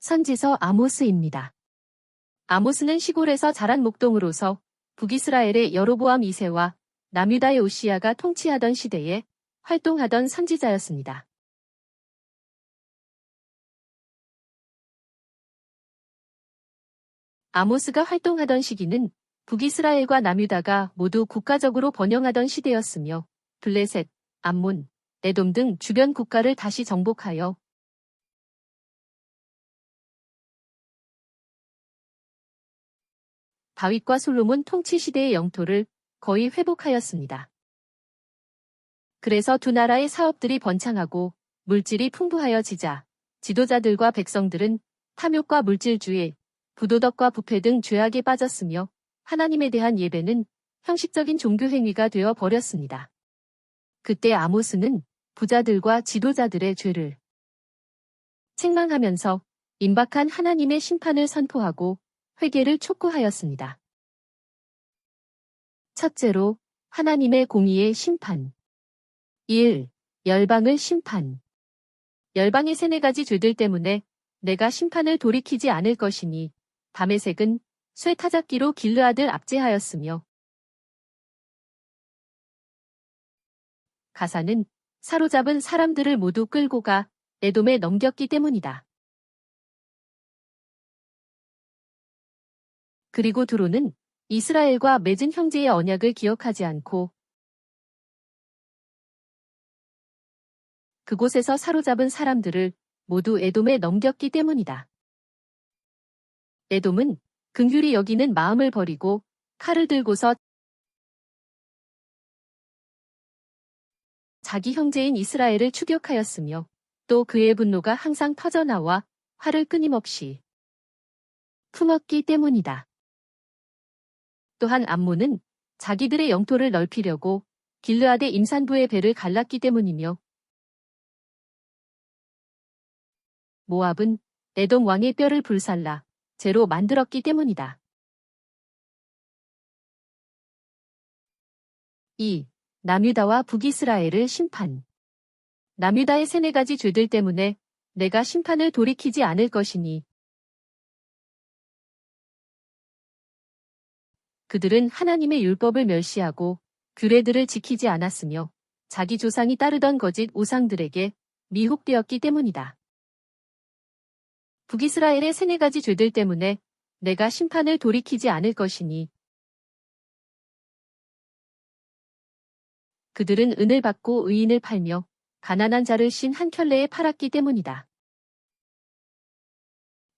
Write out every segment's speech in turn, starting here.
선지서 아모스입니다. 아모스는 시골에서 자란 목동으로서 북이스라엘의 여로보암 2세와 남유다의 오시야가 통치하던 시대에 활동하던 선지자였습니다. 아모스가 활동하던 시기는 북이스라엘과 남유다가 모두 국가적으로 번영하던 시대였으며 블레셋, 암몬, 에돔 등 주변 국가를 다시 정복하여 다윗과 솔로몬 통치 시대의 영토를 거의 회복하였습니다. 그래서 두 나라의 사업들이 번창하고 물질이 풍부하여지자 지도자들과 백성들은 탐욕과 물질주의, 부도덕과 부패 등 죄악에 빠졌으며 하나님에 대한 예배는 형식적인 종교행위가 되어 버렸습니다. 그때 아모스는 부자들과 지도자들의 죄를 책망하면서 임박한 하나님의 심판을 선포하고 회개를 촉구하였습니다. 첫째로 하나님의 공의의 심판. 1. 열방을 심판. 열방의 3-4가지 죄들 때문에 내가 심판을 돌이키지 않을 것이니 다메섹은 쇠 타작기로 길르앗을 압제하였으며 가사는 사로잡은 사람들을 모두 끌고 가 에돔에 넘겼기 때문이다. 그리고 두로는 이스라엘과 맺은 형제의 언약을 기억하지 않고 그곳에서 사로잡은 사람들을 모두 에돔에 넘겼기 때문이다. 에돔은 긍휼히 여기는 마음을 버리고 칼을 들고서 자기 형제인 이스라엘을 추격하였으며 또 그의 분노가 항상 터져나와 화를 끊임없이 품었기 때문이다. 또한 암몬은 자기들의 영토를 넓히려고 길르앗의 임산부의 배를 갈랐기 때문이며 모압은 에돔 왕의 뼈를 불살라 재로 만들었기 때문이다. 2. 남유다와 북이스라엘을 심판. 남유다의 3-4가지 죄들 때문에 내가 심판을 돌이키지 않을 것이니 그들은 하나님의 율법을 멸시하고 규례들을 지키지 않았으며 자기 조상이 따르던 거짓 우상들에게 미혹되었기 때문이다. 북이스라엘의 3-4가지 죄들 때문에 내가 심판을 돌이키지 않을 것이니 그들은 은을 받고 의인을 팔며 가난한 자를 신 한 켤레에 팔았기 때문이다.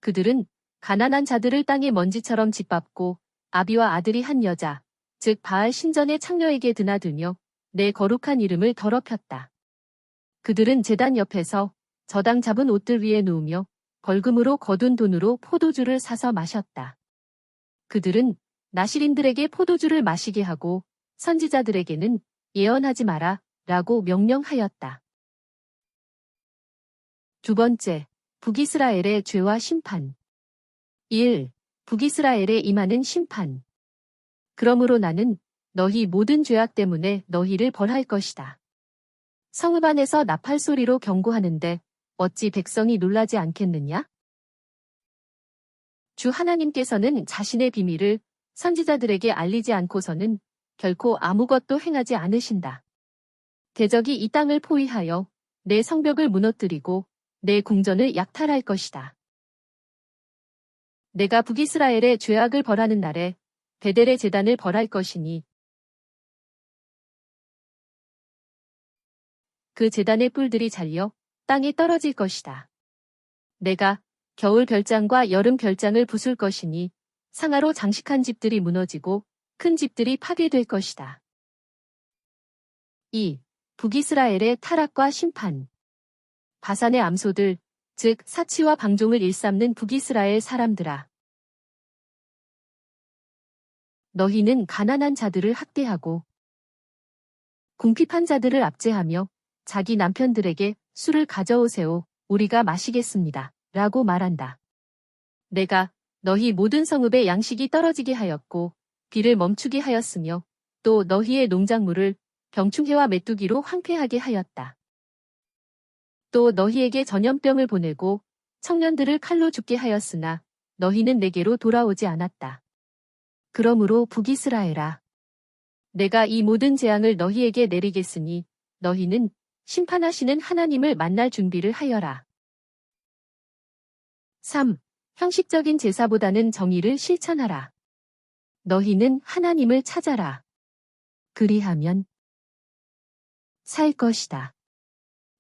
그들은 가난한 자들을 땅의 먼지처럼 짓밟고 아비와 아들이 한 여자, 즉 바알 신전의 창녀에게 드나들며 내 거룩한 이름을 더럽혔다. 그들은 제단 옆에서 저당 잡은 옷들 위에 누우며 벌금으로 거둔 돈으로 포도주를 사서 마셨다. 그들은 나실인들에게 포도주를 마시게 하고 선지자들에게는 예언하지 마라 라고 명령하였다. 두 번째, 북이스라엘의 죄와 심판. 1. 북이스라엘에 임하는 심판. 그러므로 나는 너희 모든 죄악 때문에 너희를 벌할 것이다. 성읍 안에서 나팔 소리로 경고하는데 어찌 백성이 놀라지 않겠느냐? 주 하나님께서는 자신의 비밀을 선지자들에게 알리지 않고서는 결코 아무것도 행하지 않으신다. 대적이 이 땅을 포위하여 내 성벽을 무너뜨리고 내 궁전을 약탈할 것이다. 내가 북이스라엘의 죄악을 벌하는 날에 베델의 제단을 벌할 것이니 그 제단의 뿔들이 잘려 땅에 떨어질 것이다. 내가 겨울 별장과 여름 별장을 부술 것이니 상하로 장식한 집들이 무너지고 큰 집들이 파괴될 것이다. 2. 북이스라엘의 타락과 심판. 바산의 암소들, 즉 사치와 방종을 일삼는 북이스라엘 사람들아. 너희는 가난한 자들을 학대하고 궁핍한 자들을 압제하며 자기 남편들에게 술을 가져오세요. 우리가 마시겠습니다. 라고 말한다. 내가 너희 모든 성읍의 양식이 떨어지게 하였고 비를 멈추게 하였으며 또 너희의 농작물을 병충해와 메뚜기로 황폐하게 하였다. 또 너희에게 전염병을 보내고 청년들을 칼로 죽게 하였으나 너희는 내게로 돌아오지 않았다. 그러므로 북이스라엘아, 내가 이 모든 재앙을 너희에게 내리겠으니 너희는 심판하시는 하나님을 만날 준비를 하여라. 3. 형식적인 제사보다는 정의를 실천하라. 너희는 하나님을 찾아라. 그리하면 살 것이다.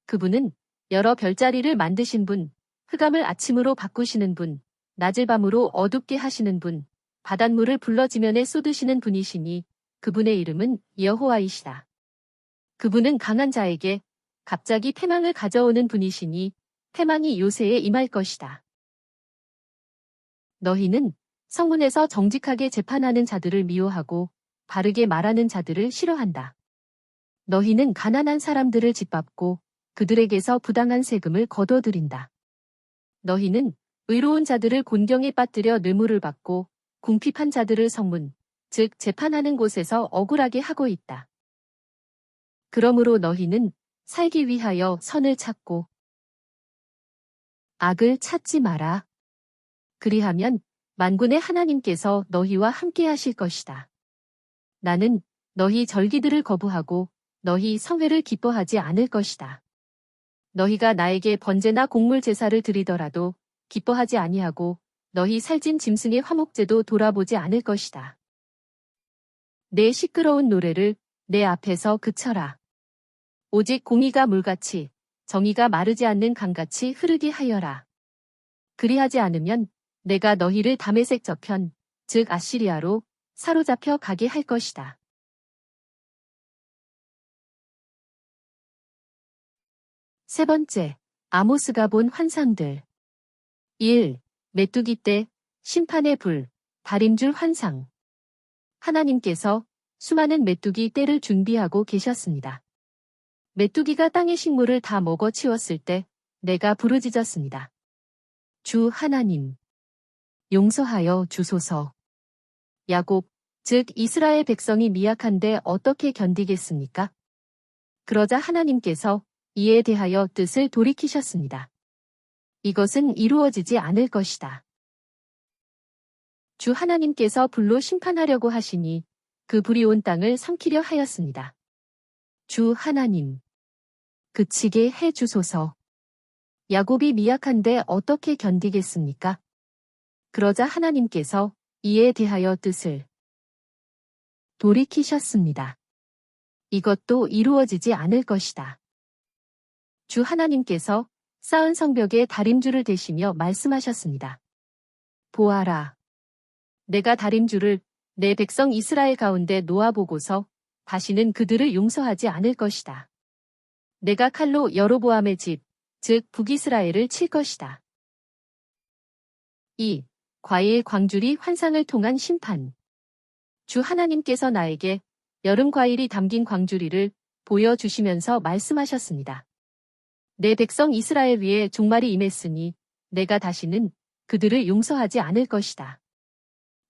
그분은 여러 별자리를 만드신 분, 흑암을 아침으로 바꾸시는 분, 낮을 밤으로 어둡게 하시는 분, 바닷물을 불러 지면에 쏟으시는 분이시니 그분의 이름은 여호와이시다. 그분은 강한 자에게 갑자기 패망을 가져오는 분이시니 패망이 요새에 임할 것이다. 너희는 성문에서 정직하게 재판하는 자들을 미워하고 바르게 말하는 자들을 싫어한다. 너희는 가난한 사람들을 짓밟고 그들에게서 부당한 세금을 거둬들인다. 너희는 의로운 자들을 곤경에 빠뜨려 뇌물을 받고 궁핍한 자들을 성문, 즉 재판하는 곳에서 억울하게 하고 있다. 그러므로 너희는 살기 위하여 선을 찾고 악을 찾지 마라. 그리하면 만군의 하나님께서 너희와 함께 하실 것이다. 나는 너희 절기들을 거부하고 너희 성회를 기뻐하지 않을 것이다. 너희가 나에게 번제나 곡물 제사를 드리더라도 기뻐하지 아니하고 너희 살찐 짐승의 화목제도 돌아보지 않을 것이다. 내 시끄러운 노래를 내 앞에서 그쳐라. 오직 공의가 물같이 정의가 마르지 않는 강같이 흐르게 하여라. 그리하지 않으면 내가 너희를 다메섹 저편, 즉 아시리아로 사로잡혀 가게 할 것이다. 세 번째, 아모스가 본 환상들. 1. 메뚜기 때, 심판의 불, 다림줄 환상. 하나님께서 수많은 메뚜기 떼를 준비하고 계셨습니다. 메뚜기가 땅의 식물을 다 먹어 치웠을 때 내가 부르짖었습니다. 주 하나님, 용서하여 주소서. 야곱, 즉 이스라엘 백성이 미약한데 어떻게 견디겠습니까? 그러자 하나님께서 이에 대하여 뜻을 돌이키셨습니다. 이것은 이루어지지 않을 것이다. 주 하나님께서 불로 심판하려고 하시니 그 불이 온 땅을 삼키려 하였습니다. 주 하나님, 그치게 해 주소서. 야곱이 미약한데 어떻게 견디겠습니까? 그러자 하나님께서 이에 대하여 뜻을 돌이키셨습니다. 이것도 이루어지지 않을 것이다. 주 하나님께서 쌓은 성벽에 다림줄을 대시며 말씀하셨습니다. 보아라. 내가 다림줄을 내 백성 이스라엘 가운데 놓아보고서 다시는 그들을 용서하지 않을 것이다. 내가 칼로 여로보암의 집, 즉 북이스라엘을 칠 것이다. 2. 과일 광주리 환상을 통한 심판. 주 하나님께서 나에게 여름 과일이 담긴 광주리를 보여주시면서 말씀하셨습니다. 내 백성 이스라엘 위에 종말이 임했으니 내가 다시는 그들을 용서하지 않을 것이다.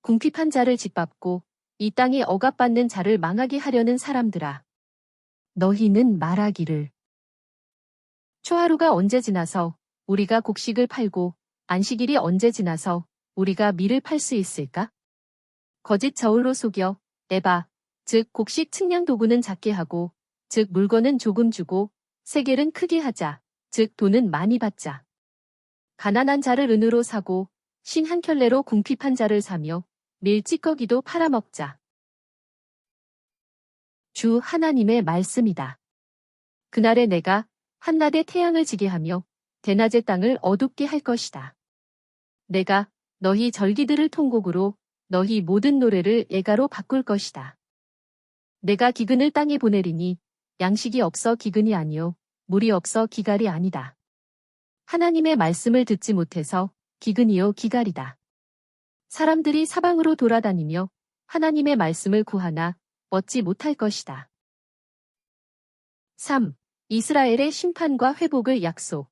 궁핍한 자를 짓밟고 이 땅에 억압받는 자를 망하게 하려는 사람들아. 너희는 말하기를. 초하루가 언제 지나서 우리가 곡식을 팔고 안식일이 언제 지나서 우리가 밀을 팔 수 있을까? 거짓 저울로 속여 에바, 즉 곡식 측량 도구는 작게 하고, 즉 물건은 조금 주고 세겔은 크게 하자, 즉 돈은 많이 받자. 가난한 자를 은으로 사고 신 한 켤레로 궁핍한 자를 사며 밀 찌꺼기도 팔아먹자. 주 하나님의 말씀이다. 그날에 내가 한낮에 태양을 지게 하며 대낮의 땅을 어둡게 할 것이다. 내가 너희 절기들을 통곡으로 너희 모든 노래를 애가로 바꿀 것이다. 내가 기근을 땅에 보내리니 양식이 없어 기근이 아니요 물이 없어 기갈이 아니다. 하나님의 말씀을 듣지 못해서 기근이요 기갈이다. 사람들이 사방으로 돌아다니며 하나님의 말씀을 구하나 얻지 못할 것이다. 3. 이스라엘의 심판과 회복을 약속.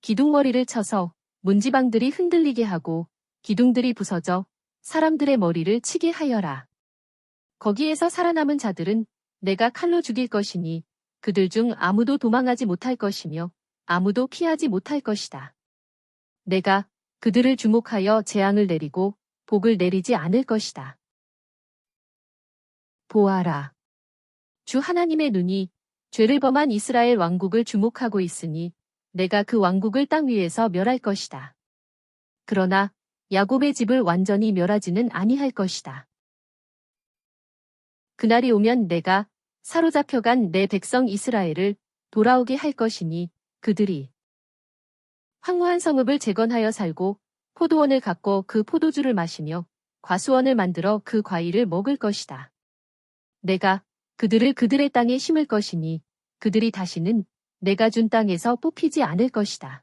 기둥머리를 쳐서 문지방들이 흔들리게 하고 기둥들이 부서져 사람들의 머리를 치게 하여라. 거기에서 살아남은 자들은 내가 칼로 죽일 것이니 그들 중 아무도 도망하지 못할 것이며 아무도 피하지 못할 것이다. 내가 그들을 주목하여 재앙을 내리고 복을 내리지 않을 것이다. 보아라. 주 하나님의 눈이 죄를 범한 이스라엘 왕국을 주목하고 있으니 내가 그 왕국을 땅 위에서 멸할 것이다. 그러나 야곱의 집을 완전히 멸하지는 아니할 것이다. 그날이 오면 내가 사로잡혀간 내 백성 이스라엘을 돌아오게 할 것이니 그들이 황무한 성읍을 재건하여 살고 포도원을 갖고 그 포도주를 마시며 과수원을 만들어 그 과일을 먹을 것이다. 내가 그들을 그들의 땅에 심을 것이니 그들이 다시는 내가 준 땅에서 뽑히지 않을 것이다.